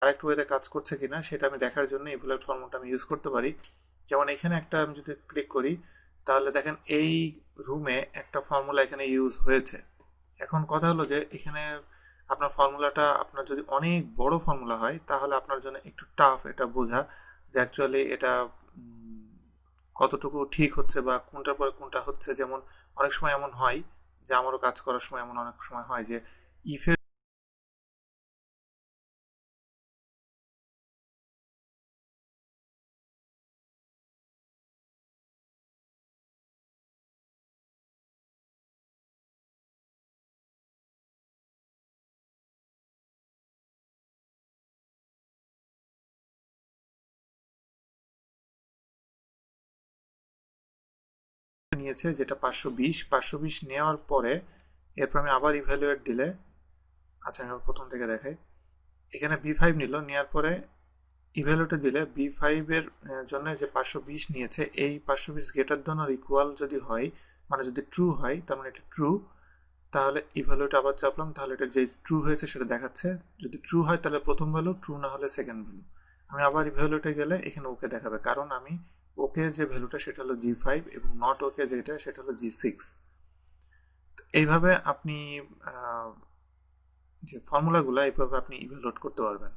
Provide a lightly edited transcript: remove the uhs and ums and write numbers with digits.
Correct ওয়েতে কাজ করছে কিনা সেটা আমি দেখার জন্য ইভ্যালুয়েট ফর্মুলাটা আমি ইউজ করতে পারি। যেমন এখানে একটা আমি যদি ক্লিক করি, তাহলে দেখেন এই রুমে একটা ফর্মুলা এখানে ইউজ হয়েছে। এখন কথা হলো যে এখানে আপনার ফর্মুলাটা আপনার যদি অনেক বড় ফর্মুলা হয় তাহলে আপনার জন্য একটু টাফ এটা বোঝা যে অ্যাকচুয়ালি এটা উম, কতটুকু ঠিক হচ্ছে বা কোনটার পরে কোনটা হচ্ছে। যেমন অনেক সময় এমন হয় যে আমারও কাজ করার সময় এমন অনেক সময় হয় যে ইফের নিয়েছে যেটা 520 520 নেওয়ার পরে এরপর আমি আবার ইভ্যালুয়েট দিলে, আচ্ছা আমি আবার প্রথম থেকে দেখাই। এখানে বি ফাইভ নিল, নেওয়ার পরে ইভ্যালুয়েটে দিলে বি5 এর জন্য যে 520 নিয়েছে, এই 520 গ্রেটার দ্যান অর ইকুয়াল যদি হয়, মানে যদি ট্রু হয় তার মানে এটা ট্রু। তাহলে ইভ্যালুয়েট আবার চাপলাম, তাহলে এটা যে ট্রু হয়েছে সেটা দেখাচ্ছে। যদি ট্রু হয় তাহলে প্রথম ভ্যালু, ট্রু না হলে সেকেন্ড ভ্যালু। আমি আবার ইভ্যালুয়েটে গেলে এখানে ওকে দেখাবে, কারণ আমি ওকে যে ভ্যালুটা সেটা হলো জি5 এবং নট ওকে যেটা সেটা হলো জি6। এইভাবে আপনি আহ, যে ফর্মুলাগুলো এইভাবে আপনি ইভ্যালুয়েট করতে পারবেন।